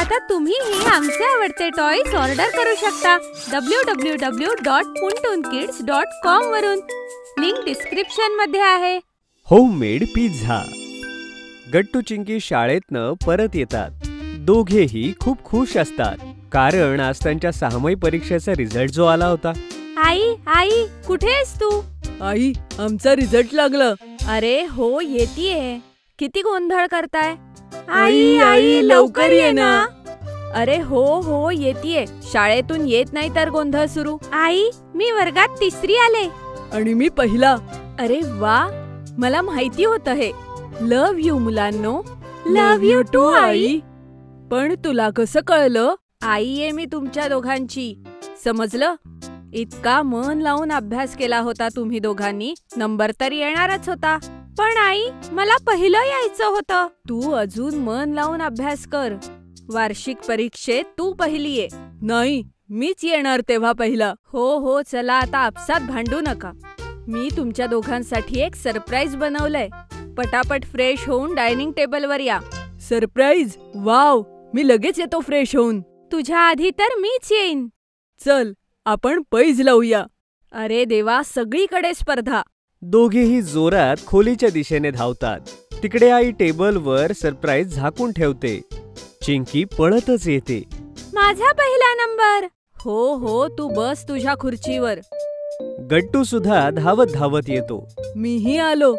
आता तुम्हीही आमचे आवडते टॉयज ऑर्डर करू शकता www.puntoonkids.com वरून. लिंक डिस्क्रिप्शन मध्ये आहे. Homemade pizza. गट्टू चिंकी शाळेतनं परत येतात. दोघेही खूप खुश असतात, कारण आज त्यांच्या 6वी परीक्षेचा रिझल्ट जो आला होता. आई आई कुठे आहेस तू? आई, आमचा रिझल्ट लागला. अरे हो, येतीये. किती गोंधळ करताय? आई आई लवकर ये ना. अरे हो हो येतीये. शाळेतून येत नाही तर गोंधळ सुरू. आई, मी वर्गात 3री आले. आणि मी पहिला. अरे वा, मला माहिती होतं हे. लव्ह यू मुलांनो. लव्ह यू टू आई. पण तुला कसं कळलं? आई आहे मी तुमच्या दोघांची, समजलं? इतका मन लावून अभ्यास केला होता तुम्ही दोघांनी, नंबर तर येणारच होता. पण आई, मला पहिलं यायचं होतं. तू अजून मन लावून अभ्यास कर. वार्षिक परीक्षेत तू पहिली आहे. नाही, मीच येणार तेव्हा पहिला. हो हो, चला आता आपसात भांडू नका. मी तुमच्या दोघांसाठी एक सरप्राईज बनवलंय. पटापट फ्रेश होऊन डायनिंग टेबलवर या. सरप्राईज? वाव, मी लगेच येतो फ्रेश होऊन. तुझ्या आधी तर मीच येईन. चल, आपण पैज लावूया. अरे देवा, सगळीकडे स्पर्धा. दोघेही जोरात खोलीच्या दिशेने धावतात. तिकडे आई टेबलवर सरप्राईज झाकून ठेवते. चिंकी पळतच येते. माझा पहिला नंबर. हो हो, तू बस तुझ्या खुर्चीवर. गट्टू सुद्धा धावत धावत येतो. मीही आलो.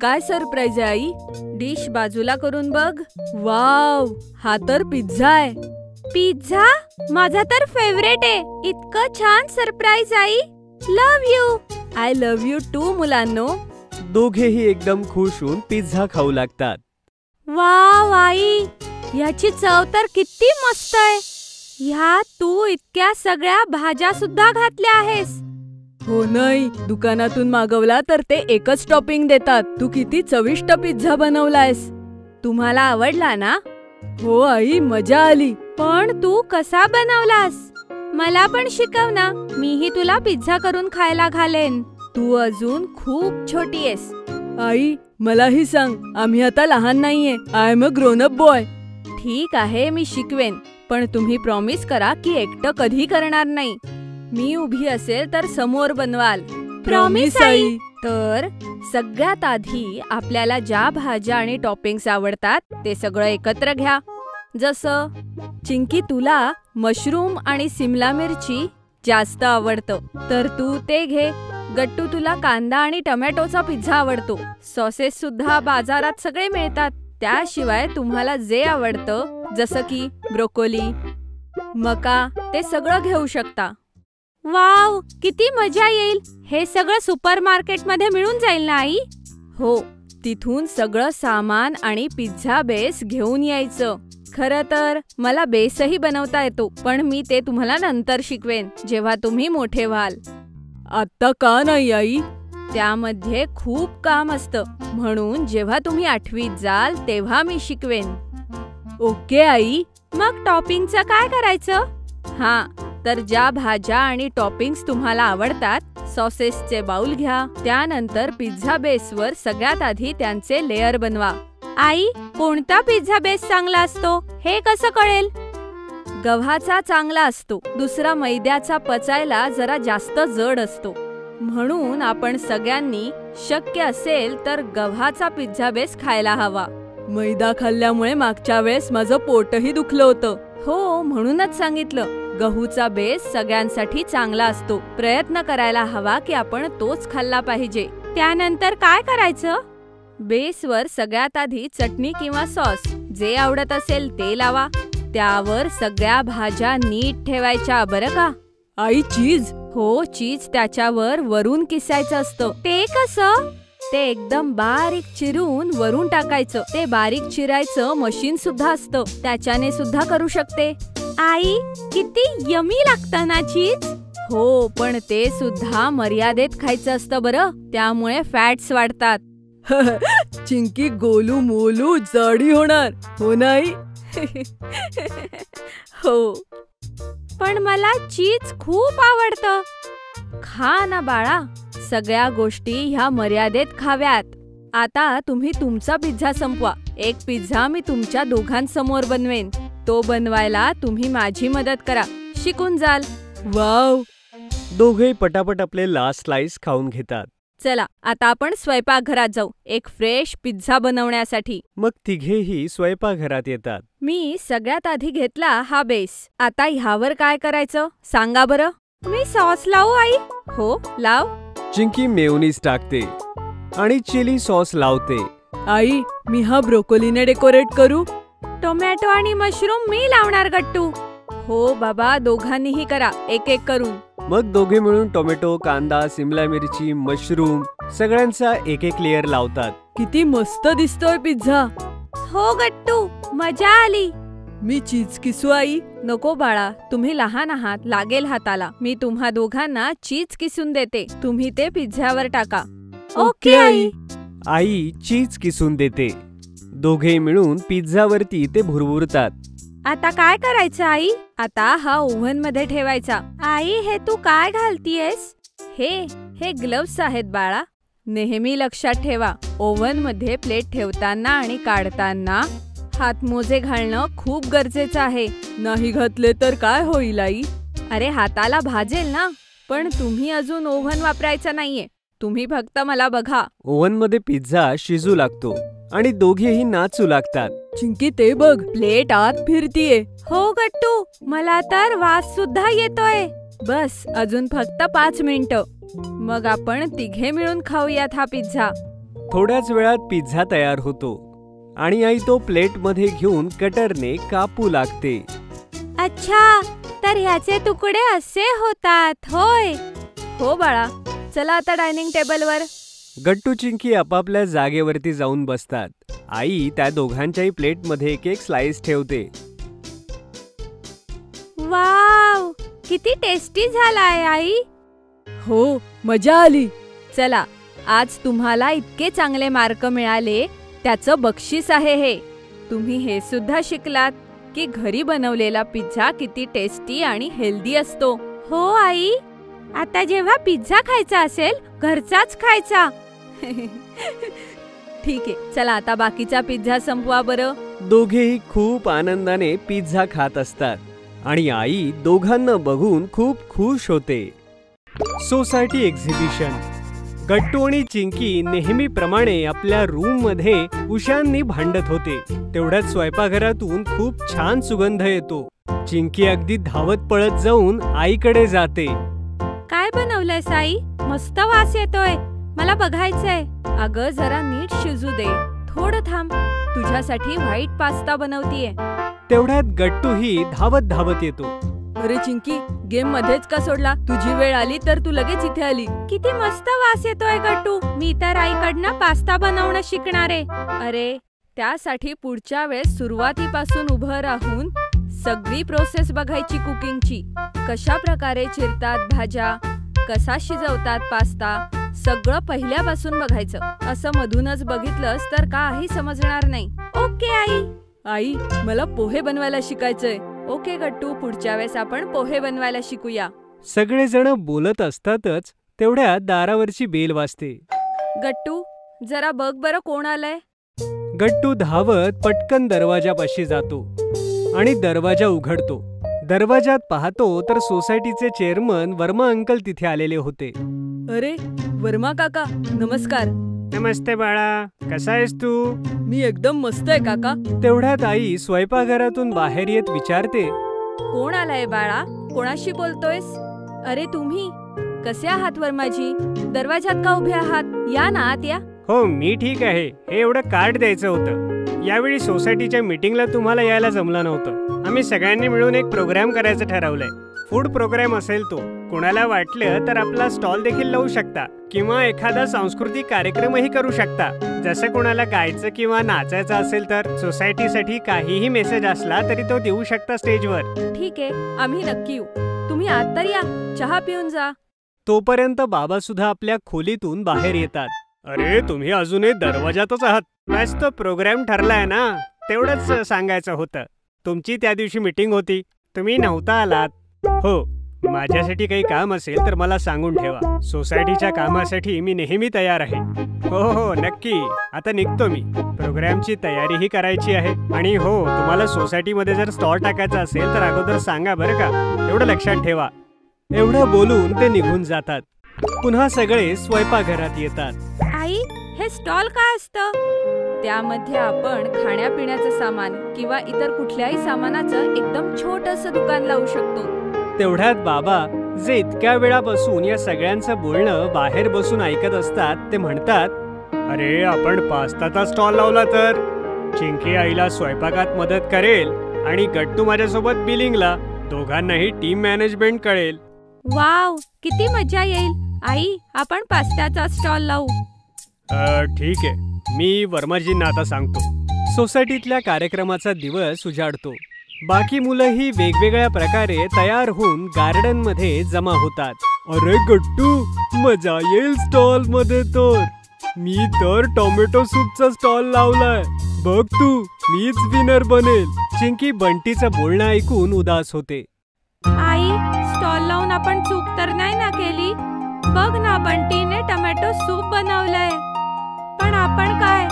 काय सरप्राईज आहे आई? डिश बाजूला करून बघ. वाव, हा तर पिझ्झा आहे. पिझ्झा? माझा तर फेवरेट आहे. इतकं छान सरप्राईज आई. Love you. I love you too मुलांनो. दोघेही एकदम खुश होऊन पिझ्झा खाऊ लागतात. वाव आई, याची चव तर किती मस्त आहे. ह्यात तू इतक्या सगळ्या भाज्या सुद्धा घातल्या आहेस. हो नाही, दुकानातून मागवला तर ते एकच टॉपिंग देतात. तू किती चविष्ट पिझ्झा बनवलायस. तुम्हाला आवडला ना? हो आई, मजा आली. पण तू कसा बनवलास? मला पण शिकव ना, मीही तुला पिझ्झा करून खायला घालेन. तू अजून खूप छोटी आहेस. आई, मलाही सांग. आम्ही आता लहान नाहीये. I am a grown up boy. ठीक आहे, मी शिकवेन. पण तुम्ही प्रॉमिस करा की एकटं कधी करणार नाही. मी उभी असेल तर समोर बनवाल. Promise I. तर सगळ्यात आधी आपल्याला ज्या भाज्या आणि टॉपिंग्स आवडतात ते सगळं एकत्र घ्या. जसं चिंकी, तुला मशरूम आणि सिमला मिरची जास्त आवडतं, तर तू ते घे. गट्टू, तुला कांदा आणि टोमॅटोचा पिझ्झा आवडतो. सॉसेस सुद्धा बाजारात सगळे मिळतात. त्याशिवाय तुम्हाला जे आवडतं, जसं की ब्रोकोली, मका, ते सगळं घेऊ शकता. वाव, किती मजा येईल. हे सगळं सुपरमार्केटमध्ये मिळून जाईल ना आई? हो, तिथून सगळं सामान आणि पिझ्झा बेस घेऊन यायचं. खरं तर मला बेसही बनवता येतो, पण मी ते तुम्हाला नंतर शिकवेन, जेव्हा तुम्ही मोठे व्हाल. आता का नाही आई? त्यामध्ये खूप काम असतं, म्हणून जेव्हा तुम्ही 8वीत जाल तेव्हा मी शिकवेन. Okay I. मग टॉपिंगचं काय करायचं? हां, तर ज्या भाज्या आणि टॉपिंग्स तुम्हाला आवडतात, सॉसेसचे बाउल घ्या. त्यानंतर पिझ्झा बेसवर सगळ्यात आधी त्यांचे लेयर बनवा. आई, कोणता पिझ्झा बेस चांगला असतो हे कसं कळेल? गव्हाचा चांगला असतो. दुसरा मैद्याचा पचायला जरा जास्त जड असतो. म्हणून आपण सगळ्यांनी शक्य असेल तर गव्हाचा पिझ्झा बेस खायला हवा. मैदा खाल्ल्यामुळे मागच्या वेळेस माझं पोटही दुखलं होतं. हो, म्हणूनच सांगितलं. गहूचा बेस सगळ्यांसाठी चांगला असतो. प्रयत्न करायला हवा की आपण तोच खाल्ला पाहिजे. त्यानंतर काय करायचं? बेसवर सगळ्यात आधी चटणी किंवा सॉस जे आवडत असेल ते लावा. त्यावर सगळ्या भाज्या नीट ठेवायच्या, बरं का? आई, चीज? हो, चीज त्याच्यावर वरून किसायचं असतं. ते कसं? ते एकदम बारीक चिरून वरून टाकायचं. ते बारीक चिरायचं मशीन सुद्धा असतं, त्याच्याने सुद्धा करू शकते. आई, किती यमी लागतं ना चीज. हो, पण ते सुद्धा मर्यादेत खायचं असतं बरं, त्यामुळे फॅट्स वाढतात. चिंकी गोलू मोलू जाडी होणार, हो नाही? हो, पण मला चीज खूप आवडतं. खा ना बाळा, सगळ्या गोष्टी ह्या मर्यादेत खाव्यात. आता तुम्ही तुमचा पिझ्झा संपवा. एक पिझ्झा मी तुमच्या दोघांसमोर बनवेन. तो बनवायला तुम्ही माझी मदत करा, शिकून जाल. वाव. दोघे पटापट आपले लास्ट स्लाइस खाऊन घेतात. चला आता आपण स्वयंपाकघरात जाऊ एक फ्रेश पिझ्झा बनवण्यासाठी. मग तिघेही स्वयंपाकघरात येतात. मी सगळ्यात आधी घेतला हा बेस. आता ह्यावर काय करायचं सांगा बरं. मी सॉस लावू आई? हो लाव. चिंकी मेयोनीज टाकते आणि चिली सॉस लावते. आई, मी हा ब्रोकोलीने डेकोरेट करू? टोमॅटो आणि मशरूम मी लावणार गट्टू. हो बाबा, दोघांनीही करा एक एक करून. मग दोघे मिळून टोमॅटो, कांदा, सिमला मिरची, मशरूम सगळ्यांचा एक एक लेयर लावतात. किती मस्त दिसतोय पिझ्झा. हो गट्टू, मजा आली. मी चीज किसू आई? नको बाळा, तुम्ही लहान आहात, लागेल हाताला. मी तुम्हा दोघांना चीज किसून देते, तुम्ही ते पिझ्झ्यावर टाका. Okay I. आई चीज किसून देते. दोघे मिळून पिझ्झावरती ते भुरभुरतात. आता काय करायचं आई? आता हा ओव्हन मध्ये ठेवायचा. आई, हे तू काय घालतीयस? हे ग्लव्स आहेत बाळा. नेहमी लक्षात ठेवा, ओव्हन मध्ये प्लेट ठेवताना आणि काढताना हातमोजे घालणं खूप गरजेचं आहे. नाही घातले तर काय होईल आई? अरे हाताला भाजेल ना. पण तुम्ही अजून ओव्हन वापरायचा नाहीये, तुम्ही फक्त मला बघा. ओव्हन मध्ये पिझ्झा शिजू लागतो आणि दोघेही नाचू लागतात. चिंकी, ते बघ, प्लेट आत फिरतीये. हो गट्टू, मला तर वास सुद्धा येतोय. बस अजून फक्त 5 मिनिटं, मग आपण तिघे मिळून खाऊयात हा पिझ्झा. थोड्याच वेळात पिझ्झा तयार होतो आणि आई तो प्लेट मध्ये घेऊन कटरने कापू लागते. अच्छा, तर ह्याचे तुकडे असे होतात होय. हो बाळा, चला आता डायनिंग टेबलवर. गट्टू चिंकी आपापल्या जागेवरती जाऊन बसतात. आई त्या दोघांच्याही प्लेट मध्ये एक एक स्लाइस ठेवते. वाव, किती टेस्टी झालाय आई. हो, मजा आली. चला, आज तुम्हाला इतके चांगले मार्क मिळाले, त्याचं बक्षीस आहे हे. तुम्ही हे सुद्धा शिकलात की घरी बनवलेला पिझ्झा किती टेस्टी आणि हेल्दी असतो. हो आई, आता जेव्हा पिझ्झा खायचा असेल घरचाच खायचा. ठीक आहे, चला आता बाकीचा पिझ्झा संपवा बरं. दोघेही खूप आनंदाने पिझ्झा खात असतात आणि आई दोघांना बघून खूप खुश होते. Society exhibition. गट्टू आणि चिंकी नेहमीप्रमाणे आपल्या रूम मध्ये उशांनी भांडत होते. तेवढ्यात स्वयंपाकघरातून खूप छान सुगंध येतो. चिंकी अगदी धावत पळत जाऊन आईकडे जाते. काय बनवलंयस आई? मस्त वास येतोय, मला बघायचंय. अगं जरा नीट शिजू दे, थोडं थांब, तुझ्यासाठी व्हाईट पास्ता बनवतीये. तेवढ्यात गट्टूही धावत धावत येतो. अरे चिंकी, गेम मध्येच का सोडला? तुझी वेळ आली तर तू लगेच इथे आली. किती मस्त वास येतोय गट्टू. मी तर आईकडनं पास्ता बनवणं शिकणारे. अरे, त्यासाठी पुढच्या वेळेस सुरुवातीपासून उभं राहून सगळी प्रोसेस बघायची कुकिंगची. कशा प्रकारे चिरतात भाज्या, कसा शिजवतात पास्ता, सगळं पहिल्यापासून बघायचं. असं मधूनच बघितलंस तर काही समजणार नाही. Okay I. आई, मला पोहे बनवायला शिकायचंय. ओके गट्टू, पुढच्या वेळेस आपण पोहे बनवायला शिकूया. सगळेजण बोलत असतातच तेवढ्या दारावरची बेल वाजते. गट्टू, जरा बघ बरं कोण आलंय. गट्टू धावत पटकन दरवाजापाशी जातो आणि दरवाजा उघडतो. दरवाजात पाहतो तर सोसायटीचे चेअरमन वर्मा अंकल तिथे आलेले होते. अरे वर्मा काका, नमस्कार. नमस्ते बाळा, कसा आहेस तू? मी एकदम मस्त आहे काका. तेवढ्यात आई स्वयंपाकघरातून बाहेर येत विचारते, कोण आलाय बाळा? कोणाशी बोलतोयस? अरे तुम्ही कसे आहात वर्माजी? दरवाजात का उभे आहात? या ना आत या. हो मी ठीक आहे. हे एवढं कार्ड द्यायचं होतं. यावेळी सोसायटीच्या मीटिंगला तुम्हाला यायला जमलं नव्हतं. आम्ही सगळ्यांनी मिळून एक प्रोग्राम करायचं ठरवलंय. फूड प्रोग्राम असेल तो. कोणाला वाटलं तर आपला स्टॉल देखील लावू शकता किंवा एखादा सांस्कृतिक कार्यक्रमही करू शकता. जसं कोणाला गायचं किंवा नाचायचं असेल तर सोसायटीसाठी काहीही मेसेज असला तरी तो देऊ शकता स्टेजवर. ठीक आहे, आम्ही नक्की येऊ. तुम्ही आत तर या, चहा पिऊन जा. तोपर्यंत बाबा सुद्धा आपल्या खोलीतून बाहेर येतात. अरे तुम्ही अजूनही दरवाजातच आहात. बस तो प्रोग्राम ठरलाय ना, तेवढंच सांगायचं होतं. तुमची त्या दिवशी मीटिंग होती, तुम्ही नव्हता आलात. हो, माझ्यासाठी काही काम असेल तर मला सांगून ठेवा. सोसायटीच्या कामासाठी मी नेहमी तयार आहे. हो हो नक्की. आता निघतो मी. प्रोग्रामची तयारीही करायची आहे. आणि हो, तुम्हाला सोसायटीमध्ये जर स्टॉल टाकायचा असेल तर अगोदर सांगा बरं का. एवढं लक्षात ठेवा. एवढं बोलून ते निघून जातात. पुन्हा सगळे स्वयंपाकघरात येतात. आई, हे स्टॉल काय असतं? त्यामध्ये आपण खाण्यापिण्याचं सामान किंवा इतर कुठल्याही सामानाचं एकदम छोटंसं दुकान लावू शकतो. तेवढ्यात बाबा, जे इतक्या वेळापासून या सगळ्यांचं बोलणं बाहेर बसून ऐकत असतात, ते म्हणतात, अरे आपण पास्ताचा स्टॉल लावला तर चिंकी आईला स्वयंपाकात मदत करेल आणि गट्टू माझ्यासोबत बिलिंगला. दोघांनाही टीम मॅनेजमेंट कळेल. वाव, किती मजा येईल. आई, आपण पास्त्याचा स्टॉल लावू. ठीक आहे. मी वर्माजींना आता सांगतो. सोसायटीतल्या कार्यक्रमाचा दिवस उजाडतो. बाकी मुलंही वेगवेगळ्या प्रकारे तयार होऊन गार्डन मध्ये जमा होतात. अरे गट्टू, मजा येईल स्टॉल मध्ये तर. मी तर टोमॅटो सूपचा स्टॉल लावलाय. बघ तू, मीच विनर बनेल. चिंकी बंटीचं बोलणं ऐकून उदास होते. आई, स्टॉल लावून आपण चूक तर नाही ना केली? बघ ना, बंटीने टोमॅटो सूप बनवलंय. पण आपण काय?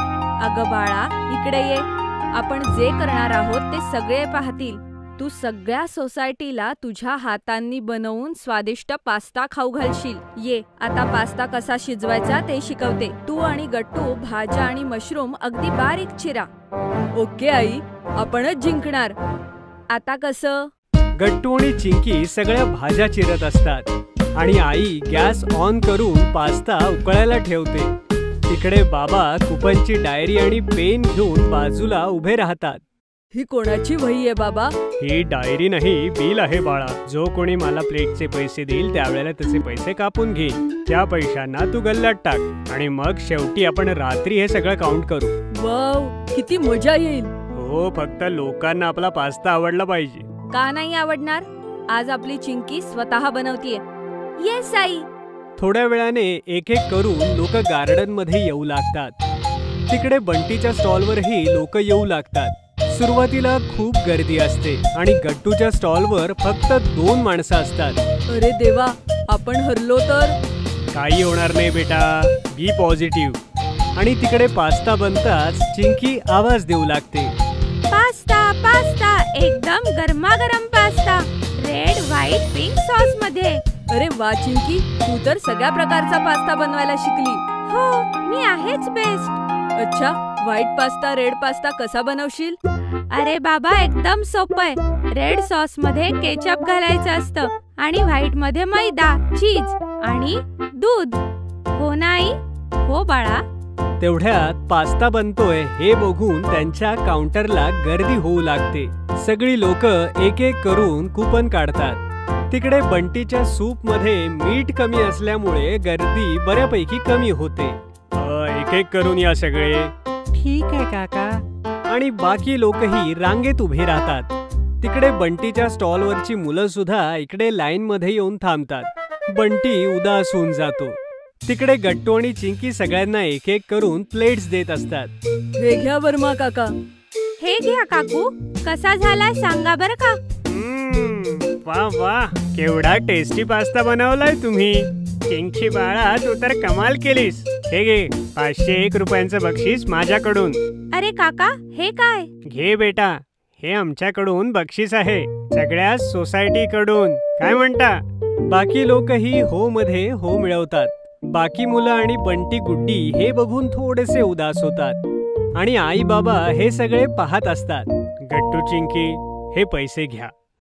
अगं बाळा, इकडे ये. आपण जे करणार आहोत ते सगळे पाहतील. तू सगळ्या सोसायटीला तुझ्या हातांनी बनवून स्वादिष्ट पास्ता खाऊ घालशील. ये, आता पास्ता कसा शिजवायचा ते शिकवते. तू आणि गट्टू भाज्या आणि मशरूम अगदी बारीक चिरा. ओके आई, आपणच जिंकणार. आता कसं? गट्टू आणि चिंकी सगळ्या भाज्या चिरत असतात आणि आई गॅस ऑन करून पास्ता उकळायला ठेवते. तिकडे बाबा कुपनची डायरी आणि पेन घेऊन बाजूला उभे राहतात. ही कोणाची वही आहे बाबा? ही डायरी नाही, बिल आहे बाळा. जो कोणी मला प्लेटचे पैसे देईल त्यावेळेला त्याचे पैसे कापून घेईल. त्या पैशांना तू गल्ल्यात टाक आणि मग शेवटी आपण रात्री हे सगळं काउंट करू. वाव, किती मजा येईल. हो, फक्त लोकांना आपला पास्ता आवडला पाहिजे. का नाही आवडणार? आज आपली चिंकी स्वतः बनवतीये. Yes I. थोड्या वेळाने एक एक करून लोक गार्डन मध्ये येऊ लागतात. तिकडे बंटीच्या स्टॉलवरही लोक येऊ लागतात. सुरुवातीला खूप गर्दी असते आणि गट्टूच्या स्टॉलवर फक्त 2 माणसं असतात. अरे देवा, आपण हरलो तर? काही होणार नाही बेटा, बी पॉझिटिव्ह. आणि तिकडे पास्ता बनताच चिंकी आवाज देऊ लागते. पास्ता, पास्ता, एकदम गरमागरम pasta, red, white, pink sauce मध्ये. अरे वा चिंकी, तू तर सगळ्या प्रकारचा पास्ता बनवायला शिकली. हो, मी आहेच बेस्ट. अच्छा, व्हाईट पास्ता, रेड पास्ता कसा बनवशील? अरे बाबा, एकदम सोपं आहे. रेड सॉस मध्ये केचप घालायचं असतं आणि व्हाईट मध्ये मैदा, चीज आणि दूध. हो नाही? हो बाळा. तेवढ्यात पास्ता बनतोय हे बघून त्यांच्या काउंटरला गर्दी होऊ लागते. सगळी लोक एक एक करून कुपन काढतात. तिकडे बंटीच्या सूप मध्ये मीठ कमी असल्यामुळे गर्दी बऱ्यापैकी कमी होते. एक एक करून या सगळे. ठीक आहे काका. आणि बाकी लोकही रांगेत उभे राहतात. तिकडे बंटीच्या स्टॉलवरची मुलं सुद्धा इकडे लाईन मध्ये येऊन थांबतात. बंटी उदास होऊन जातो. तिकडे गट्टू आणि चिंकी सगळ्यांना एक एक करून प्लेट्स देत असतात. हे घ्या वर्मा काका. हे घ्या काकू. कसा झालाय सांगा बरं का? वा वा, केवढा टेस्टी पास्ता बनवलाय तुम्ही. चिंकी बाळा, तू तर कमाल केलीस. हे घे, 501 रुपयांचं बक्षीस माझ्याकडून. अरे काका, हे काय? घे बेटा, हे आमच्याकडून बक्षीस आहे, सगळ्या सोसायटी कडून. काय म्हणता? बाकी लोकही हो मध्ये हो मिळवतात. बाकी मुलं आणि बंटी गुड्डी हे बघून थोडेसे उदास होतात आणि आई बाबा हे सगळे पाहत असतात. गट्टू, चिंकी, हे पैसे घ्या.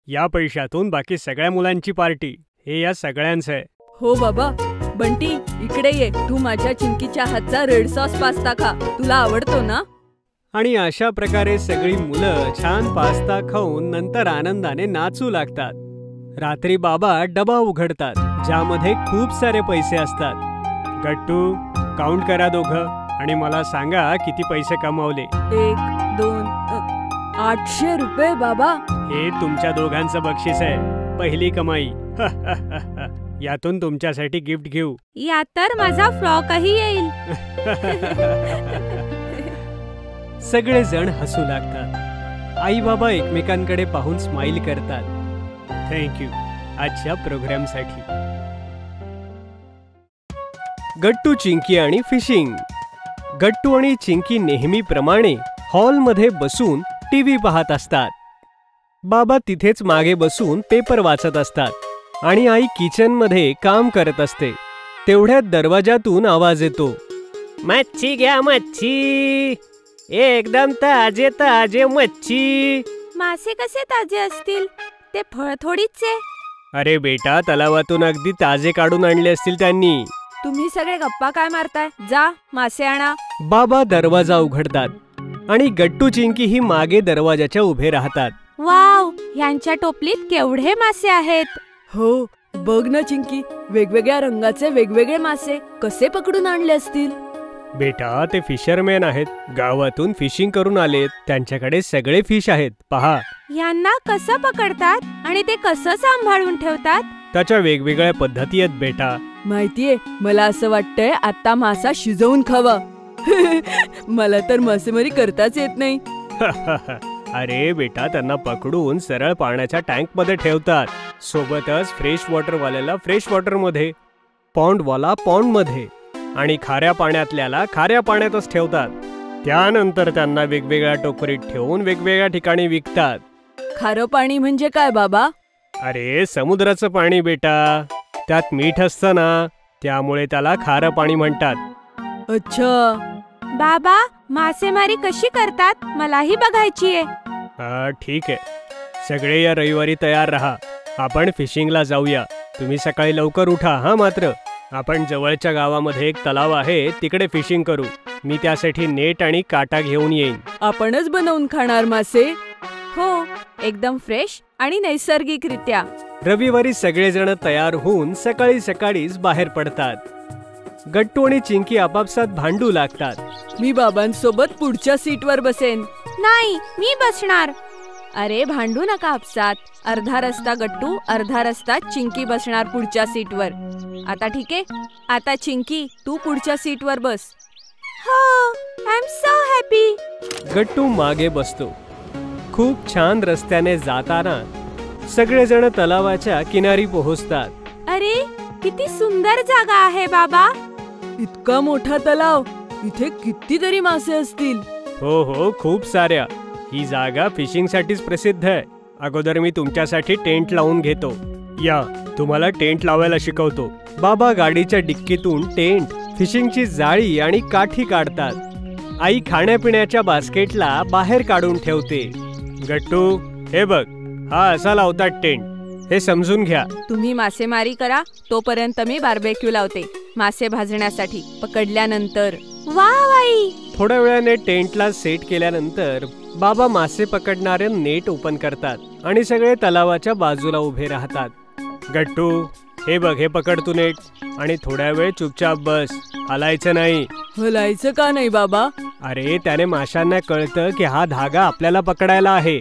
या पैशातून बाकी सगळ्या मुलांची पार्टी. हे या सगळ्यांचं आहे. हो बाबा. बंटी, इकडे ये. तू माझ्या चिंकीच्या हातचा रेड सॉस पास्ता खा. तुला आवडतो ना? आणि अशा प्रकारे सगळी मुलं छान पास्ता खाऊन नंतर आनंदाने नाचू लागतात. रात्री बाबा डबा उघडतात ज्यामध्ये खूप सारे पैसे असतात. गट्टू, काउंट करा दोघं आणि मला सांगा किती पैसे कमावले. 1, 2, 800 रुपये बाबा. हे तुमच्या दोघांचं बक्षीस आहे, पहिली कमाई. यातून तुमच्यासाठी गिफ्ट घेऊ. या तर माझा फ्रॉकही येईल. सगळे जण हसू लागतात. आई बाबा एकमेकांकडे पाहून स्माइल करतात. थँक्यू. आजच्या प्रोग्रामसाठी. गट्टू, चिंकी आणि फिशिंग. गट्टू आणि चिंकी नेहमीप्रमाणे हॉलमध्ये बसून टीव्ही पाहत असतात. बाबा तिथेच मागे बसून पेपर वाचत असतात आणि आई किचनमध्ये काम करत असते. तेवढ्यात दरवाजातून आवाज येतो. मच्छी घ्या मच्छी, एकदम ताजे ताजे मच्छी. मासे कसे ताजे असतील? ते फळ थोडीच आहे. अरे बेटा, तलावातून अगदी ताजे काढून आणले असतील त्यांनी. तुम्ही सगळे गप्पा काय मारताय? जा मासे आणा. बाबा दरवाजा उघडतात आणि गट्टू, चिंकी ही मागे दरवाजाच्या उभे राहतात. वाव, यांच्या टोपलीत केवढे मासे आहेत. हो, बघ ना चिंकी, वेगवेगळ्या रंगाचे वेगवेगळे मासे कसे पकडून आणले असतील. बेटा, ते फिशरमॅन आहेत. गावातून फिशिंग करून आलेत. त्यांच्याकडे सगळे फिश आहेत. पहा. यांना कसं पकडतात आणि ते कसं सांभाळून ठेवतात? त्याच्या वेगवेगळ्या पद्धती आहेत बेटा. माहितीये, मला असं वाटतंय आता मासा शिजवून खावा. मला तर मासेमारी करताच येत नाही. अरे बेटा, त्यांना पकडून सरळ पाण्याच्या टँक मध्ये ठेवतात. सोबतच फ्रेश वॉटर वाल्याला फ्रेश वॉटर मध्ये, पॉन्ड वाला पॉन्ड मध्ये आणि खाऱ्या पाण्यातल्याला खाऱ्या पाण्यातच ठेवतात. त्यानंतर त्यांना वेगवेगळ्या टोकरीत ठेवून वेगवेगळ्या ठिकाणी विकतात. खारं पाणी म्हणजे काय बाबा? अरे, समुद्राचं पाणी बेटा. त्यात मीठ असतं ना, त्यामुळे त्याला खारं पाणी म्हणतात. अच्छा. बाबा, मासेमारी कशी करतात मलाही बघायची आहे. ठीक आहे. सगळे या रविवारी तयार राहा. आपण फिशिंगला जाऊया. तुम्ही सकाळी लवकर उठा हा. मात्र आपण जवळच्या गावामध्ये एक तलाव आहे, तिकडे फिशिंग करू. मी त्यासाठी नेट आणि काटा घेऊन येईन. आपणच बनवून खाणार मासे? हो, एकदम फ्रेश आणि नैसर्गिकरित्या. रविवारी सगळेजण तयार होऊन सकाळी सकाळीच बाहेर पडतात. गट्टू आणि चिंकी आपापसात भांडू लागतात. मी बाबांसोबत पुढच्या सीटवर बसेन. नाही, मी बसणार. अरे, भांडू नका आपसात. अर्धा रस्ता गट्टू, अर्धा रस्ता चिंकी बसणार पुढच्या सीटवर. आता ठीक आहे? आता चिंकी, तू पुढच्या सीटवर बस. हो, आय एम सो हॅपी. गट्टू मागे बसतो. खूप छान रस्त्याने जाताना सगळेजण तलावाच्या किनारी पोहोचतात. अरे, किती सुंदर जागा आहे बाबा. इतका मोठा तलाव, इथे कितीतरी मासे असतील. हो हो, खूप साऱ्या. ही जागा फिशिंग साठीच प्रसिद्ध आहे. अगोदर मी तुमच्यासाठी टेंट लावून घेतो. या, तुम्हाला टेंट लावायला शिकवतो. बाबा गाडीच्या डिक्कीतून टेंट, फिशिंगची जाळी आणि काठी काढतात. आई खाण्यापिण्याच्या बास्केटला बाहेर काढून ठेवते. गट्टू, हे बघ, हा असा लावतात टेंट. हे समजून घ्या. तुम्ही मासेमारी करा, तोपर्यंत मी बार्बेक्यू लावते मासे भाजण्यासाठी. पकडल्यानंतर. वाव आई. थोड्या वेळाने टेंटला सेट केल्यानंतर बाबा मासे पकडणारे नेट ओपन करतात आणि सगळे तलावाच्या बाजूला उभे राहतात. गट्टू, हे बघ, हे पकड तू नेट आणि थोड्या वेळ चुपचाप बस. हलायचं नाही. हलायचं का नाही बाबा? अरे, त्याने माशांना कळतं की हा धागा आपल्याला पकडायला आहे,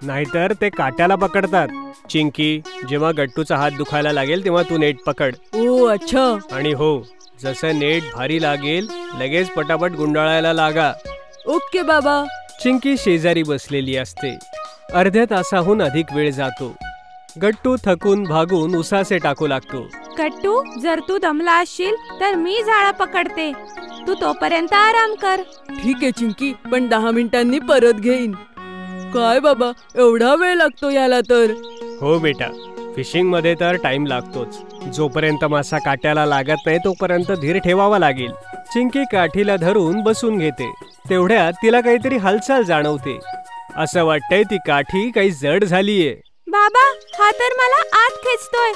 नाहीतर ते काट्याला पकडतात. चिंकी, जेव्हा गट्टूचा हात दुखायला लागेल तेव्हा तू नेट पकड. ओ अच्छा. आणि हो, जसं नेट भारी लागेल लगेच पटापट गुंडाळायला लागा. ओके बाबा. चिंकी शेजारी बसलेली असते. अर्ध्या तासाहून अधिक वेळ जातो. गट्टू थकून भागून उसासे टाकू लागतो. गट्टू, जर तू दमला असशील तर मी जाळं पकडते. तू तोपर्यंत आराम कर. ठीक आहे चिंकी, पण 10 मिनिटांनी परत घेईन. काय बाबा, एवढा वेळ लागतो याला तर? हो बेटा, फिशिंग मध्ये तर टाइम लागतोच. जोपर्यंत मासा काट्याला लागत नाही तोपर्यंत धीर ठेवावा लागेल. चिंकी काठीला धरून बसून घेते. तेवढ्यात तिला काहीतरी हालचाल जाणवते. असं वाटतंय ती काठी काही जड झालीये. बाबा, हा तर मला आत खेचतोय.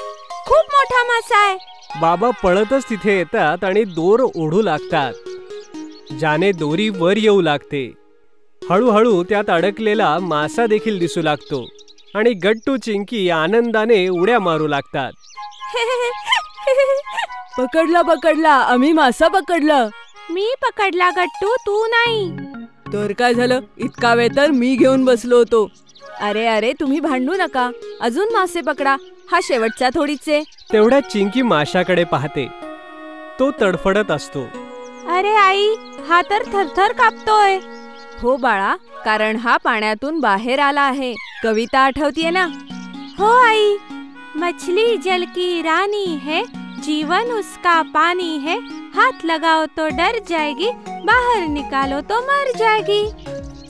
खूप मोठा मासा आहे. बाबा पळतच तिथे येतात आणि दोर ओढू लागतात. ज्याने दोरी वर येऊ लागते. हळूहळू त्यात अडकलेला मासा देखील दिसू लागतो आणि गट्टू, चिंकी आनंदाने उड्या मारू लागतात. पकडला पकडला, आम्ही मासा पकडला. मी पकडला गट्टू, तू नाही. तर काय झालं? इतका वेळ तर मी घेऊन बसलो होतो. अरे अरे, तुम्ही भांडू नका. अजून मासे पकडा. हा शेवटचा थोडीच आहे. तेवढ्यात चिंकी माशाकडे पाहते. तो तडफडत असतो. अरे आई, हा तर थरथर कापतोय. हो बाळा, कारण हा पाण्यातून बाहेर आला आहे. कविता आठवतीये ना? हो आई. मछली जल की रानी है, जीवन उसका पानी है, हाथ लगाओ तो डर जाएगी, बाहर निकालो तो मर जाएगी.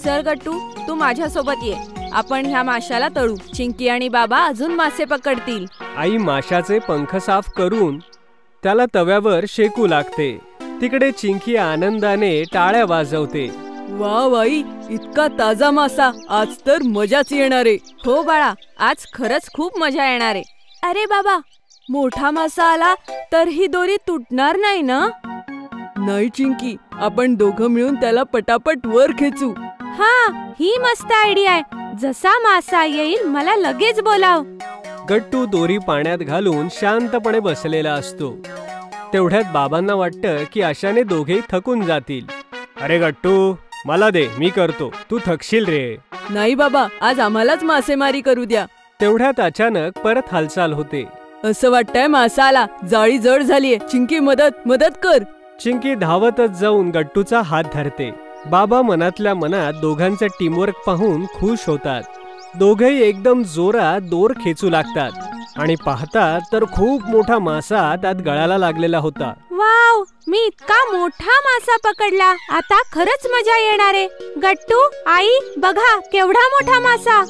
चल गट्टू, तू माझ्यासोबत ये. आपण ह्या माशाला तळू. चिंकी आणि बाबा अजून मासे पकडतील. आई माशाचे पंख साफ करून त्याला तव्यावर शेकू लागते. तिकडे चिंकी आनंदाने टाळ्या वाजवते. वा बाई, इतका ताजा मासा, आज तर मजाच येणार आहे. हो बाळा, आज खरंच खूप मजा येणार आहे. अरे बाबा, मोठा मासा आला तर ही दोरी तुटणार नाही ना? नाही चिंकी, आपण दोघं मिळून त्याला पटापट वर खेचू. हा, ही मस्त आयडिया आहे. जसा मासा येईल मला लगेच बोलाव. गट्टू दोरी पाण्यात घालून शांतपणे बसलेला असतो. तेवढ्यात बाबांना वाटतं की अशाने दोघेही थकून जातील. अरे गट्टू, मला दे, मी करतो, तू थकशील रे. नाही बाबा, आज आम्हालाच मासेमारी करू द्या. तेवढ्यात अचानक परत हालचाल होते. असं वाटतंय मासा आला, जाळी जड झालीये. चिंकी, मदत मदत कर. चिंकी धावतच जाऊन गट्टूचा हात धरते. बाबा मनातल्या मनात दोघांचं टीमवर्क पाहून खुश होतात. दोघेही एकदम जोरात दोर खेचू लागतात आणि पाहतात तर खूप मोठा मासा त्यात गळाला लागलेला होता. वाव, मी इतका मोठा मासा पकडला. आता खरंच मजा येणार आहे. गट्टू, आई बघा केवढा मोठा मासा.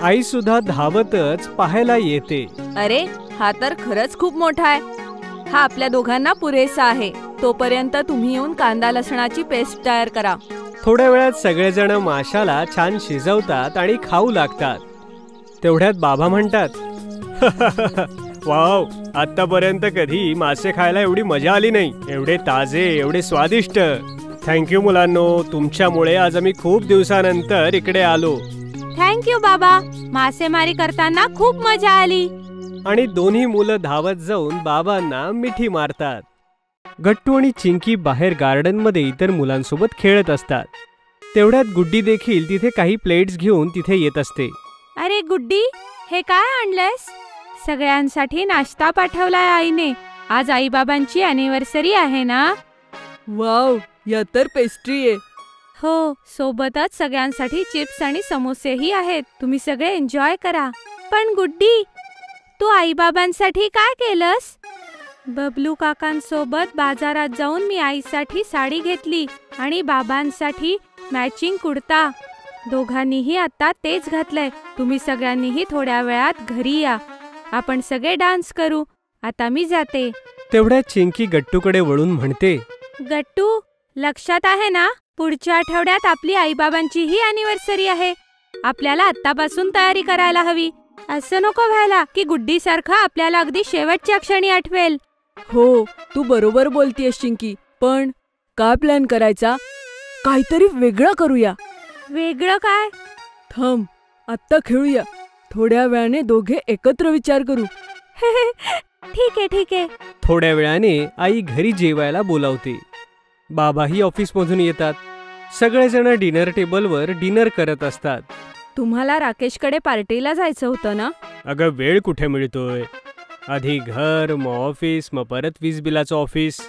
आई सुद्धा धावतच पाहायला येते. अरे, हा तर खरंच खूप मोठा आहे. हा आपल्या दोघांना पुरेसा आहे. तोपर्यंत तुम्ही येऊन कांदा लसणाची पेस्ट तयार करा. थोड्या वेळात सगळेजण माशाला छान शिजवतात आणि खाऊ लागतात. तेवढ्यात बाबा म्हणतात, वाव, आतापर्यंत कधी मासे खायला एवढी मजा आली नाही. एवढे ताजे, एवढे स्वादिष्ट. थँक्यू मुलांनो, तुमच्यामुळे आज आम्ही खूप दिवसानंतर इकडे आलो. थँक्यू बाबा, मासेमारी करताना खूप मजा आली. आणि दोन्ही मुलं धावत जाऊन बाबांना मिठी मारतात. गट्टू आणि चिंकी बाहेर गार्डन मध्ये इतर मुलांसोबत खेळत असतात. तेवढ्यात गुड्डी देखील तिथे काही प्लेट्स घेऊन तिथे येत असते. अरे गुड्डी, हे काय आणलंयस? सगळ्यांसाठी नाश्ता पाठवलाय आईने. आज आई बाबांची अॅनिव्हर्सरी आहे ना? वाव, या तर पेस्ट्री आहे. हो, सोबतच सगळ्यांसाठी चिप्स आणि समोसेही आहेत. तुम्ही सगळे एन्जॉय करा. पण गुड्डी, तू आई बाबांसाठी काय केलंस? बबलू काकांसोबत बाजारात जाऊन मी आईसाठी साडी घेतली आणि बाबांसाठी मॅचिंग कुर्ता. दोघांनीही आता तेच घातलंय. तुम्ही सगळ्यांनीही थोड्या वेळात घरी या. आपण सगळे डान्स करू. आता मी जाते. तेवढ्यात चिंकी गट्टूकडे वळून म्हणते, गट्टू, लक्षात आहे ना, पुढच्या आठवड्यात आपली आईबाबांचीही अॅनिव्हर्सरी आहे. आपल्याला आत्तापासून तयारी करायला हवी. असं नको व्हायला की गुड्डी सारखं आपल्याला अगदी शेवटच्या क्षणी आठवेल. हो, तू बरोबर बोलतीयस चिंकी. पण काय प्लॅन करायचा? काहीतरी वेगळं करूया. वेगळं काय? थांब, आत्ता खेळूया. थोड्या वेळाने दोघे एकत्र विचार करू. ठीक आहे, ठीक आहे. थोड्या वेळाने आई घरी जेवायला बोलावते. बाबाही ऑफिसमधून येतात. सगळेजण डिनर टेबलवर डिनर करत असतात. तुम्हाला राकेशकडे पार्टीला जायचं होतं ना? अगं, वेळ कुठे मिळतोय. आधी घर, मग ऑफिस, मग परत वीज बिलाचं ऑफिस.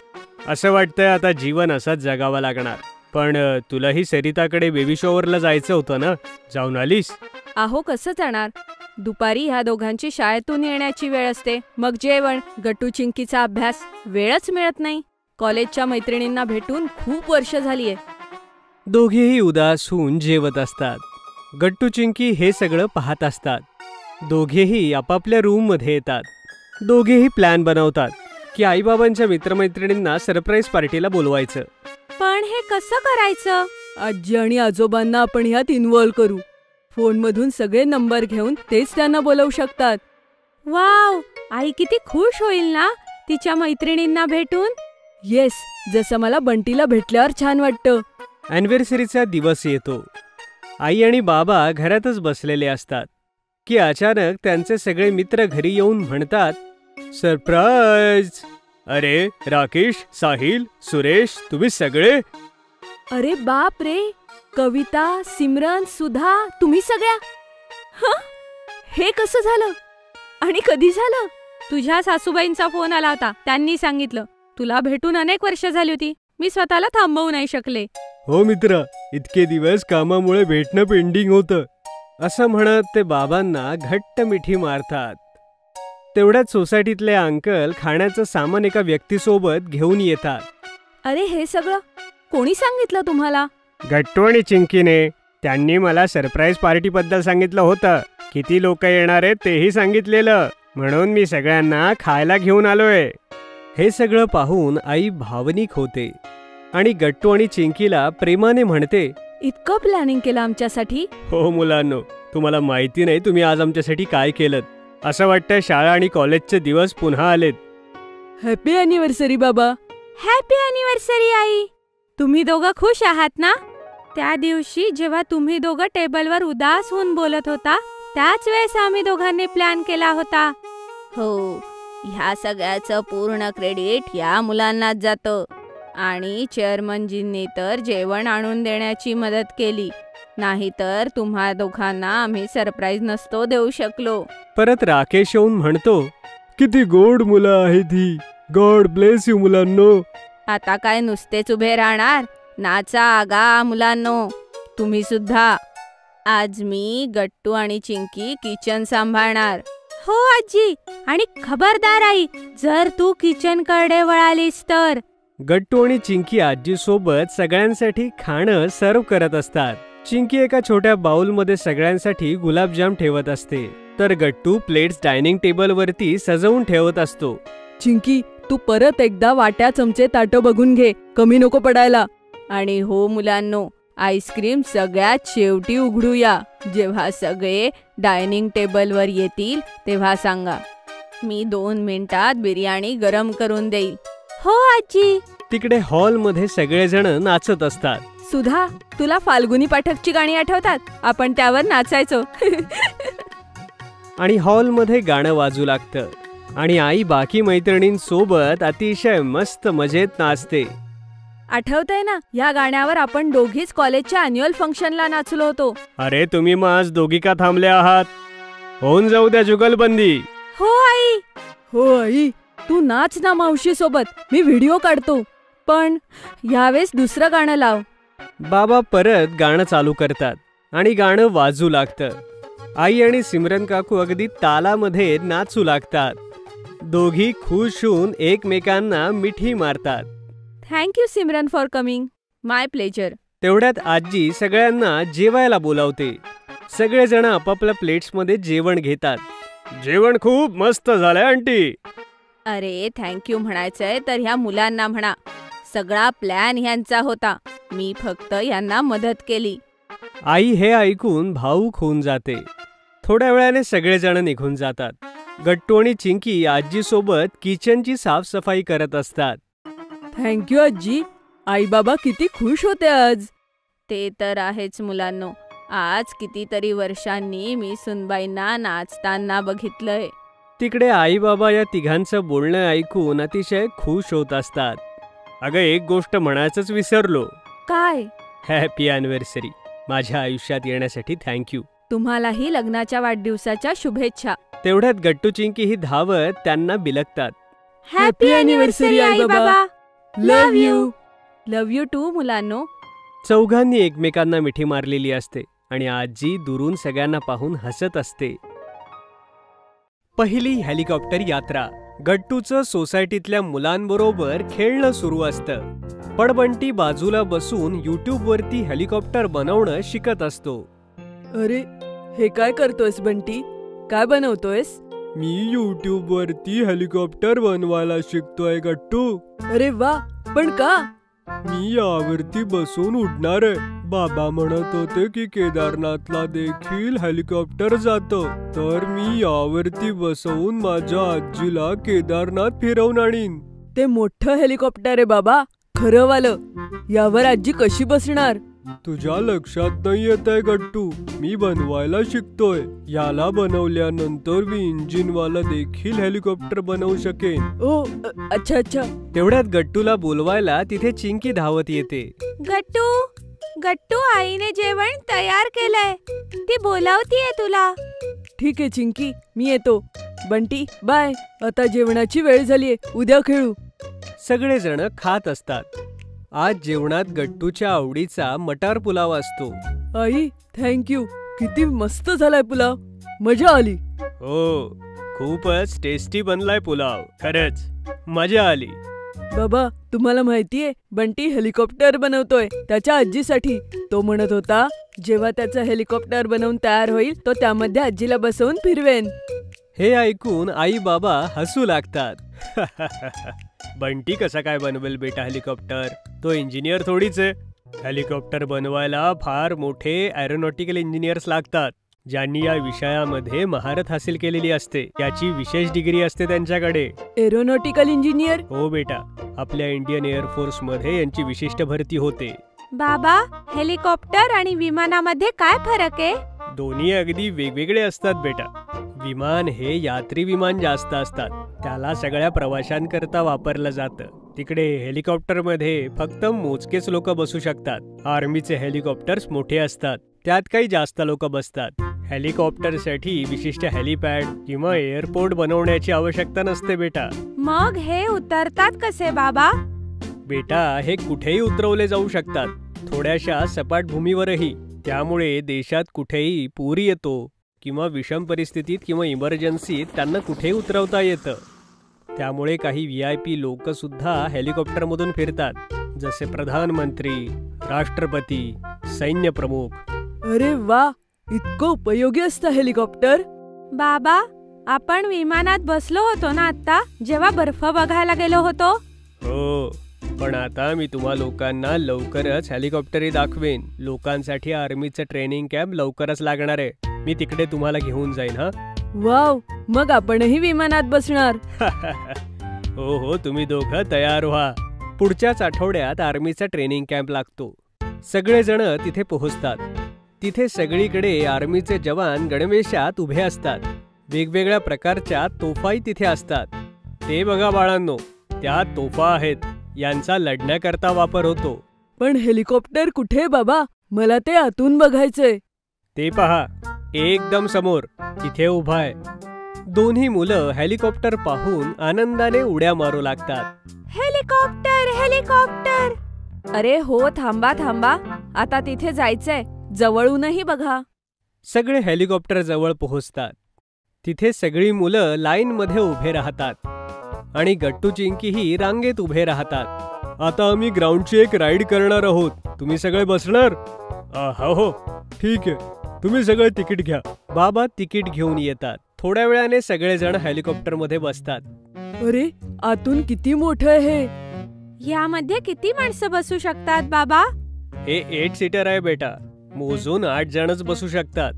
असं वाटतंय आता जीवन असंच जगावं लागणार. पण तुलाही सरिताकडे बेबी शॉवरला जायचं होतं ना, जाऊन आलीस? अहो, कसं जाणार? दुपारी ह्या दोघांची शाळेतून येण्याची वेळ असते. मग जेवण, गट्टू चिंकीचा अभ्यास, वेळच मिळत नाही. कॉलेजच्या मैत्रिणींना भेटून खूप वर्ष झालीये. दोघेही उदास होऊन जेवत असतात. गट्टू चिंकी हे सगळं पाहत असतात. दोघेही आपापल्या रूम मध्ये येतात. दोघेही प्लॅन बनवतात की आईबाबांच्या मित्रमैत्रिणींना सरप्राईज पार्टीला बोलवायचं. पण हे कसं करायचं? आजी आणि आजोबांना आपण ह्यात इन्व्हॉल्व करू. फोनमधून सगळे नंबर घेऊन तेच त्यांना बोलवू शकतात. वाव, आई किती खुश होईल ना तिच्या मैत्रिणींना भेटून. येस, जसं मला बंटीला भेटल्यावर छान वाटतं. अॅनिव्हर्सरीचा दिवस येतो. आई आणि बाबा घरातच बसलेले असतात की अचानक त्यांचे सगळे मित्र घरी येऊन म्हणतात, सरप्राईज. अरे राकेश, साहिल, सुरेश, तुम्ही सगळे? अरे बाप रे, कविता, सिमरन, सुधा, तुम्ही सगळ्या? हे कसं झालं आणि कधी झालं? तुझ्या सासूबाईंचा फोन आला होता. त्यांनी सांगितलं तुला भेटून अनेक वर्ष झाली होती. मी स्वतःला थांबवू नाही शकले. हो मित्रा, इतके दिवस कामामुळे भेटणं पेंडिंग होतं. असं म्हणत ते बाबांना घट्ट मिठी मारतात. तेवढ्यात सोसायटीतले अंकल खाण्याचं सामान एका व्यक्तीसोबत घेऊन येतात. अरे हे सगळं कोणी सांगितलं तुम्हाला? गट्टू आणि चिंकीने. त्यांनी मला सरप्राईज पार्टीबद्दल सांगितलं होतं. किती लोक येणार आहेत तेही सांगितलेलं. म्हणून मी सगळ्यांना खायला घेऊन आलोय. हे सगळं पाहून आई भावनिक होते आणि गट्टू आणि चिंकीला प्रेमाने म्हणते, इतकं प्लॅनिंग केलं आमच्यासाठी? हो मुलांनो, तुम्हाला माहिती नाही तुम्ही आज आमच्यासाठी काय केलं. असं वाटतं शाळा आणि कॉलेजचे दिवस पुन्हा आलेत. हॅपी अॅनिव्हर्सरी बाबा. हॅपी अॅनिव्हर्सरी आई. तुम्ही दोघं खुश आहात ना? त्या दिवशी जेव्हा तुम्ही दोघं टेबलवर उदास होऊन बोलत होता त्याच वेळेस आम्ही दोघांनी प्लॅन केला होता. हो, ह्या सगळ्याचं पूर्ण क्रेडिट या मुलांनाच जातं. आणि चेअरमनजींनी तर जेवण आणून देण्याची मदत केली. नाहीतर तुम्हा दोघांना आम्ही सरप्राईज नसतो देऊ शकलो. परत राकेश येऊन म्हणतो, किती गोड मुलं आहेत ही. गॉड ब्लेस यू मुलांनो. आता काय नुसतेच उभे राहणार? नाचा आगा मुलांनो, तुम्ही सुद्धा. आज मी गट्टू आणि चिंकी किचन सांभाळणार. हो आजी, आणि खबरदार आई, जर तू किचनकडे वळालीस तर. गट्टू आणि चिंकी आजी सोबत सगळ्यांसाठी खाणं सर्व करत असतात. चिंकी एका छोट्या बाउलमध्ये सगळ्यांसाठी गुलाबजाम ठेवत असते, तर गट्टू प्लेट्स डायनिंग टेबलवरती सजवून ठेवत असतो. चिंकी, तू परत एकदा वाट्या चमचे ताटं बघून घे, कमी नको पडायला. आणि हो मुलांनो, आईस्क्रीम सगळ्यात शेवटी उघडूया. जेव्हा सगळे डायनिंग टेबलवर येतील तेव्हा सांगा. मी 2 मिनिटात बिर्याणी गरम करून देईल. हो आजी. तिकडे हॉलमध्ये सगळेजण नाचत असतात. सुधा, तुला फाल्गुनी पाठकची गाणी आठवतात? आपण त्यावर नाचायचो. आणि हॉलमध्ये गाणं वाजू लागतं आणि आई बाकी मैत्रिणींसोबत अतिशय मस्त मजेत नाचते. आठवतंय ना, या गाण्यावर आपण दोघीच कॉलेजच्या अॅन्युअल फंक्शनला नाचलो होतो. अरे तुम्ही मग आज दोघी का थांबले आहात? होऊन जाऊ द्या जुगलबंदी. हो आई. हो आई, तू नाच ना मावशी सोबत, मी व्हिडिओ काढतो. पण यावेळेस दुसरं गाणं लाव. बाबा परत गाणं चालू करतात आणि गाणं वाजू लागतं. आई आणि सिमरन काकू अगदी तालामध्ये नाचू लागतात. दोघी खुश होऊन एकमेकांना मिठी मारतात. Thank you Simran for coming. My pleasure. तेवढ्यात आजी सगळ्यांना जेवायला बोलावते. सगळेजण आपापल्या प्लेट्समध्ये जेवण घेतात. जेवण खूप मस्त झालंय आंटी. अरे थँक्यू म्हणायचंय तर ह्या मुलांना म्हणा. सगळा प्लॅन ह्यांचा होता, मी फक्त यांना मदत केली. आई हे ऐकून भावूक होऊन जाते. थोड्या वेळाने सगळेजण निघून जातात. गट्टू आणि चिंकी आजी सोबत किचनची साफसफाई करत असतात. थँक्यू आजी. आई बाबा किती खुश होते आज. ते तर आहेच मुलांनो. आज कितीतरी वर्षांनी मी सुनबाईंना नाचताना बघितलंय. तिकडे आई बाबा या तिघांचं बोलणं ऐकून अतिशय खुश होत असतात. अगं एक गोष्ट म्हणायचंच विसरलो. काय? Happy anniversary. माझ्या आयुष्यात येण्यासाठी थँक्यू. तुम्हालाही लग्नाच्या वाढदिवसाच्या शुभेच्छा. तेवढ्यात गट्टू चिंकी ही धावत त्यांना बिलकतात. हॅपी अॅनिव्हर्सरी आई बाबा. Love you. Love you too मुलांनो. चौघांनी एकमेकांना मिठी मारलेली असते आणि आजी दुरून सगळ्यांना पाहून हसत असते. पहिली हेलिकॉप्टर यात्रा. गट्टूचं सोसायटीतल्या मुलांबरोबर खेळणं सुरू असतं. पण बंटी बाजूला बसून युट्यूबवरती हेलिकॉप्टर बनवणं शिकत असतो. अरे हे काय करतोयस बंटी? काय बनवतोयस? मी युट्यूबवरती हेलिकॉप्टर बनवायला शिकतोय गट्टू. अरे वा, पण का? मी यावरती बसून उडणार आहे. बाबा म्हणत होते की केदारनाथला देखील हेलिकॉप्टर जातं, तर मी यावरती बसवून माझ्या आजीला केदारनाथ फिरवून आणीन. ते मोठं हेलिकॉप्टर आहे बाबा, खरं वालं. यावर आजी कशी बसणार? तुझ्या लक्षात नाही येतंय गट्टू, मी बनवायला शिकतोय. याला बनवल्यानंतर मी इंजिनवाला देखील हेलिकॉप्टर बनवू शकेन. ओ अच्छा अच्छा. तेवढ्यात गट्टूला बोलवायला तिथे चिंकी धावत येते. गट्टू, गट्टू, आईने जेवण तयार केलंय, ती बोलावतीये तुला. ठीक आहे चिंकी, मी येतो. बंटी बाय, आता जेवणाची वेळ झालीये, उद्या खेळू. सगळेजण खात असतात. आज जेवणात गट्टूच्या आवडीचा मटार पुलाव असतो. आई थँक्यू, किती मस्त झालाय पुलाव, मजा आली. हो, खूपच टेस्टी बनलाय पुलाव. खरंच मजा आली. बाबा, तुम्हाला माहितीये बंटी हेलिकॉप्टर बनवतोय त्याच्या आजीसाठी. तो म्हणत होता जेव्हा त्याचं हेलिकॉप्टर बनवून तयार होईल तो त्यामध्ये आजीला बसवून फिरवेन. हे ऐकून आई बाबा हसू लागतात. बंटी कसा काय बनवेल बेटा हेलिकॉप्टर? तो इंजिनियर थोडीच आहे. हेलिकॉप्टर बनवायला फार मोठे एरोनॉटिकल इंजिनियर्स लागतात, ज्यांनी या विषयामध्ये महारत हासिल केलेली असते. याची विशेष डिग्री असते त्यांच्याकडे. Aeronautical engineer? हो बेटा, आपल्या इंडियन एअरफोर्स मध्ये यांची विशिष्ट भरती होते. बाबा, हेलिकॉप्टर आणि विमानामध्ये काय फरक आहे? दोन्ही अगदी वेगवेगळे असतात बेटा. विमान हे यात्री विमान जास्त असतात, त्याला सगळ्या प्रवाशांकरता वापरलं जातं. तिकडे हेलिकॉप्टर मध्ये फक्त मोजकेच लोक बसू शकतात. आर्मीचे हेलिकॉप्टर्स मोठे असतात, त्यात काही जास्त लोक बसतात. हेलिकॉप्टरसाठी विशिष्ट हेलिपॅड किंवा एअरपोर्ट बनवण्याची आवश्यकता नसते बेटा. मग हे उतरतात कसे बाबा? बेटा, हे कुठेही उतरवले जाऊ शकतात, थोड्याशा सपाट भूमीवरही. त्यामुळे देशात कुठेही पूर येतो किंवा विषम परिस्थितीत किंवा इमर्जन्सीत त्यांना कुठेही उतरवता येतं. त्यामुळे काही VIP लोक सुद्धा हेलिकॉप्टरमधून फिरतात, जसे प्रधानमंत्री, राष्ट्रपती, सैन्य प्रमुख. अरे वा, इतकं उपयोगी असतं हेलिकॉप्टर. बाबा, आपण विमानात बसलो होतो ना आता, जेव्हा बर्फ बघायला गेलो होतो? हो, पण आता मी तुम्हा लोकांना लवकरच हेलिकॉप्टरही दाखवेन. लोकांसाठी आर्मीचं ट्रेनिंग कॅम्प लवकरच लागणार आहे. मी तिकडे तुम्हाला घेऊन जाईन. हा वाव, मग आपणही विमानात बसणार. हो हो, तुम्ही दोघं तयार व्हा. पुढच्याच आठवड्यात आर्मीचा ट्रेनिंग कॅम्प लागतो. सगळेजण तिथे पोहोचतात. तिथे सगळीकडे आर्मीचे जवान गणवेशात उभे असतात. वेगवेगळ्या प्रकारच्या तोफाही तिथे असतात. ते बघा बाळांनो, त्या तोफा आहेत. यांचा लढण्याकरता वापर होतो. पण हेलिकॉप्टर कुठे बाबा? मला ते आतून बघायचंय. ते पहा, एकदम समोर तिथे उभा आहे. दोन्ही मुलं हेलिकॉप्टर पाहून आनंदाने उड्या मारू लागतात. Helicopter, helicopter. अरे हो, थांबा थांबा, आता तिथे जायचंय. जवळूनही बघा. सगळे हेलिकॉप्टर जवळ पोहोचतात. तिथे सगळी मुलं लाईन मध्ये उभे राहतात आणि गट्टू चिंकीही रांगेत उभे राहतात. आता आम्ही ग्राउंडची एक राईड करणार आहोत. तुम्ही सगळे बसणार? हो, ठीक आहे. तुम्ही सगळे तिकीट घ्या. बाबा तिकीट घेऊन येतात. थोड्या वेळाने सगळेजण हेलिकॉप्टर मध्ये बसतात. अरे, आतून किती मोठं आहे हे. यामध्ये किती माणसं बसू शकतात बाबा? हे 8 सीटर आहे बेटा. मोजून 8 जणच बसू शकतात.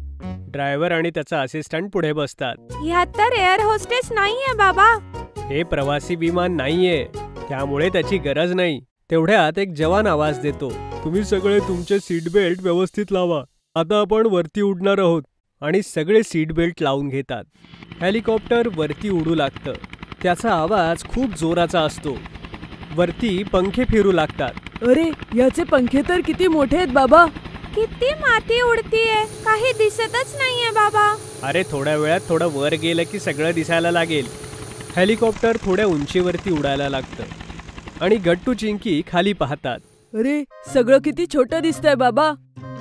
ड्रायव्हर आणि त्याचा असिस्टंट पुढे बसतात. ह्यात तर एअर होस्टेस नाहीये बाबा. हे प्रवासी विमान नाहीये, त्यामुळे त्याची गरज नाही. तेवढ्यात एक जवान आवाज देतो, तुम्ही सगळे तुमचे सीट बेल्ट व्यवस्थित लावा. आता आपण वरती उडणार आहोत. आणि सगळे सीट बेल्ट लावून घेतात. हेलिकॉप्टर वरती उडू लागतं. त्याचा आवाज खूप जोराचा असतो. वरती पंखे फिरू लागतात. अरे, याचे पंखे तर किती मोठे आहेत बाबा. किती माती उडतीये, काही दिसतच नाहीये बाबा. अरे, थोड्या वेळात थोडं वर गेलं की सगळं दिसायला लागेल. हेलिकॉप्टर थोड्या उंचीवरती उडायला लागतं आणि गट्टू चिंकी खाली पाहतात. अरे, सगळं किती छोटं दिसतंय बाबा.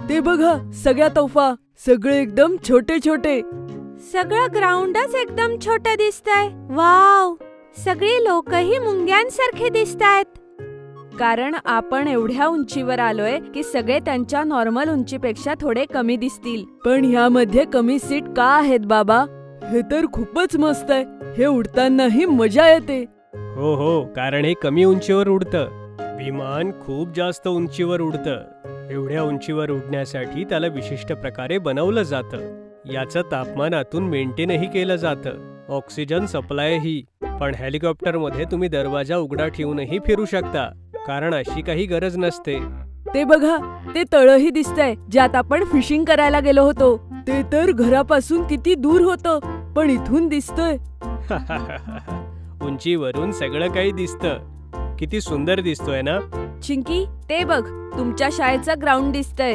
ते बघा, सगळ्या तोफा, सगळे एकदम छोटे छोटे. सगळं ग्राउंडच एकदम छोटं दिसतंय. वाव, सगळी लोकही मुंग्यांसारखे दिसतायत. कारण आपण एवढ्या उंचीवर आलोय की सगळे त्यांच्या नॉर्मल उंचीपेक्षा थोडे कमी दिसतील. पण ह्यामध्ये कमी सीट का आहेत बाबा? हे तर खूपच मस्त आहे. हे उडतानाही मजा येते. हो हो, कारण हे कमी उंचीवर उडतं. विमान खूप जास्त उंचीवर उडतं. एवढ्या उंचीवर उडण्यासाठी त्याला विशिष्ट प्रकारे बनवलं जातं. याचं तापमानातून मेंटेनही केलं जातं. ऑक्सिजन सप्लायही. पण हेलिकॉप्टरमध्ये तुम्ही दरवाजा उघडा ठेवूनही फिरू शकता, कारण अशी काही गरज नसते. ते बघा, ते तळही दिसतंय ज्यात आपण फिशिंग करायला गेलो होतो. ते तर घरापासून किती दूर होतं, पण इथून दिसतंय. उंचीवरून सगळं काही दिसतं. किती सुंदर दिसतोय ना. चिंकी, ते बघ, तुमच्या शाळेचं ग्राउंड दिसतंय.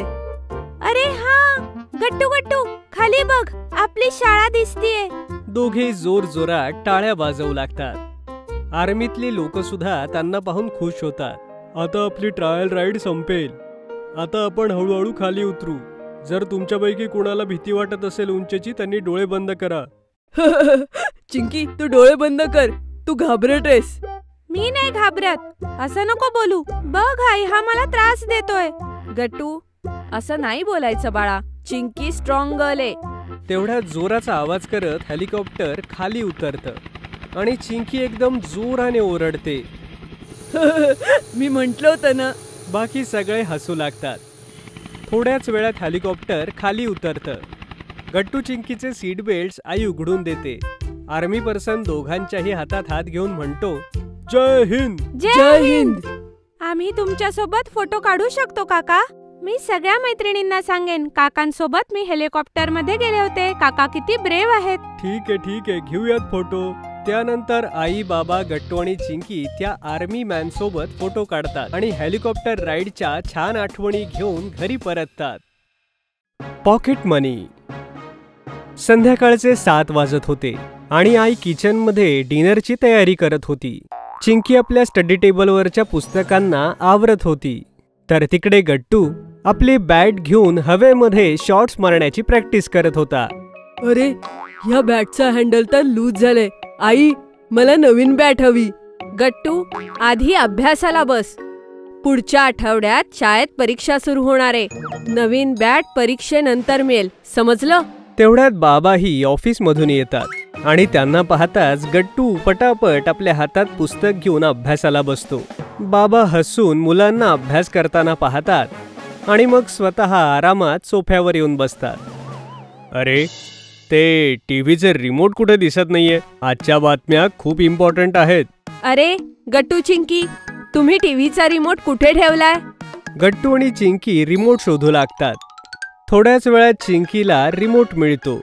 अरे हा, गट्टू गट्टू, खाली बघ, आपली शाळा दिसतीये. दोघे जोर जोरात टाळ्या वाजवू लागतात. आर्मीतली लोक सुद्धा त्यांना पाहून खुश होतात. आता आपली ट्रायल राईड संपेल. आता आपण हळूहळू खाली उतरू. जर तुमच्यापैकी कोणाला भीती वाटत असेल उंचीची, त्यांनी डोळे बंद करा. चिंकी, तू डोळे बंद कर. तू घाबरट आहेस. मी नाही घाबरत. असं नको बोलू. बघ आई, हा मला त्रास देतोय. गट्टू, असं नाही बोलायचं बाळा. चिंकी स्ट्रॉंग गर्ल आहे. तेवढ्या जोराचा आवाज करत हेलिकॉप्टर खाली उतरतं आणि चिंकी एकदम जोराने ओरडते. मी म्हंटल होतं ना. बाकी सगळे हसू लागतात. थोड्याच वेळात हेलिकॉप्टर खाली उतरतं. गट्टू चिंकीचे सीट बेल्ट आई उघडून देते. आर्मी पर्सन दोघांच्याही हातात हात घेऊन म्हणतो, जय हिंद. जय हिंद. आम्ही तुमच्या सोबत फोटो काढू शकतो काका? मी सगळ्या मैत्रिणींना सांगेन. काकांसोबत मी हेलिकॉप्टर मध्ये गेले होते. काका किती ब्रेव आहेत. ठीक आहे, घेऊयात फोटो. त्यानंतर आई, बाबा, गट्टू आणि चिंकी त्या आर्मी मॅन सोबत फोटो काढतात आणि हेलिकॉप्टर राईडच्या छान आठवणी घेऊन घरी परततात. पॉकेट मनी. संध्याकाळचे 7 वाजत होते आणि आई किचन मध्ये डिनरची तयारी करत होती. चिंकी आपल्या स्टडी टेबलवरच्या पुस्तकांना आवरत होती, तर तिकडे गट्टू आपली बॅट घेऊन हवेमध्ये शॉट्स मारण्याची प्रॅक्टिस करत होता. अरे, ह्या बॅटचा हँडल तर लूज झालंय. आई, मला नवीन बॅट हवी. गट्टू, आधी अभ्यासाला बस. पुढच्या आठवड्यात शाळेत परीक्षा सुरू होणार आहे. नवीन बॅट परीक्षेनंतर मिळेल, समजलं? तेवढ्यात बाबाही ऑफिस मधून येतात आणि त्यांना पाहताच गट्टू पटापट आपल्या हातात पुस्तक घेऊन अभ्यासाला बसतो. बाबा हसून मुलांना अभ्यास करताना पाहतात आणि मग स्वतः आरामात सोफ्यावर येऊन बसतात. अरे, ते टीव्हीचे रिमोट कुठे दिसत नाहीये. आजच्या बातम्या खूप इम्पॉर्टंट आहेत. अरे गट्टू, चिंकी, तुम्ही टीव्हीचा रिमोट कुठे ठेवलाय? गट्टू आणि चिंकी रिमोट शोधू लागतात. थोड्याच वेळात चिंकीला रिमोट मिळतो,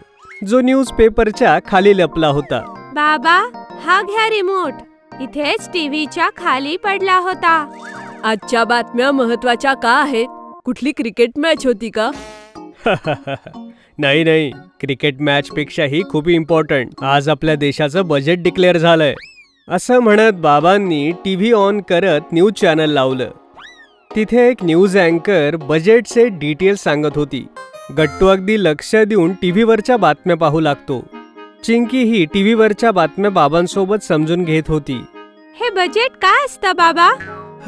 जो न्यूजपेपरच्या खाली लपला होता. बाबा, हा घ्या रिमोट. इथेच टीव्हीच्या खाली पडला होता. आजच्या बातम्या महत्वाच्या का आहेत? कुठली क्रिकेट मॅच होती का? नाही, क्रिकेट मॅच पेक्षाही खूप इम्पॉर्टंट. आज आपल्या देशाचं बजेट डिक्लेअर झालंय. असं म्हणत बाबांनी टीव्ही ऑन करत न्यूज चॅनल लावलं. तिथे एक न्यूज अँकर बजेटचे डिटेल्स सांगत होती. गट्टू अगदी लक्ष देऊन टीव्हीवरच्या बातम्या पाहू लागतो. चिंकी ही टीव्हीवरच्या बातम्या बाबांसोबत समजून घेत होती. हे बजेट काय असतं बाबा?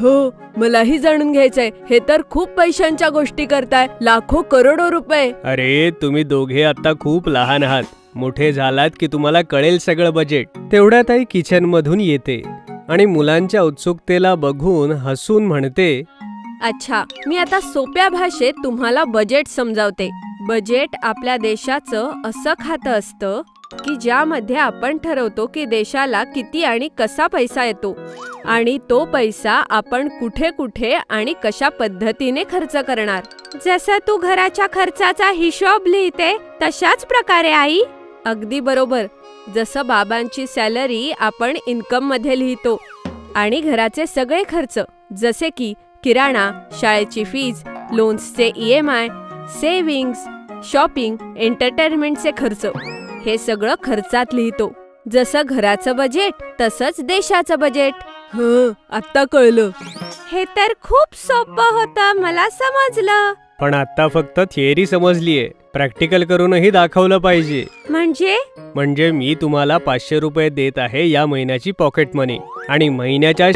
हो, मलाही जाणून घ्यायचंय. हे तर खूप पैशांच्या गोष्टी करताय. लाखो करोडो रुपये. अरे, तुम्ही दोघे आता खूप लहान आहात. मोठे झालात की तुम्हाला कळेल सगळं बजेट. तेवढ्यात आई किचन मधून येते आणि मुलांच्या उत्सुकतेला बघून हसून म्हणते, अच्छा, मी आता सोप्या भाषेत तुम्हाला बजेट समजावते. बजेट आपल्या देशाचं असं खातं असतं की ज्यामध्ये आपण ठरवतो की देशाला किती आणि कसा पैसा येतो आणि तो पैसा आपण कुठे कुठे आणि कशा पद्धतीने खर्च करणार. जसं तू घराच्या खर्चाचा हिशोब लिहिते तशाच प्रकारे आई. अगदी बरोबर. जसं बाबांची सॅलरी आपण इन्कम मध्ये लिहितो आणि घराचे सगळे खर्च जसे की किराणा, शाळेची फीज, लोन्सचे EMI, सेव्हिंग्स, शॉपिंग, एंटरटेनमेंटचे खर्च, हे सगळं खर्चात लिहितो. जसं घराचं बजेट तसंच देशाचं बजेट. आता कळलं. हे तर खूप सोपं होतं, मला समजलं. पण आता फक्त थिअरी समजलीये. प्रॅक्टिकल करूनही दाखवलं पाहिजे. म्हणजे मी तुम्हाला 500 रुपये देत आहे या महिन्याची पॉकेट मनी आणि महिन्याच्या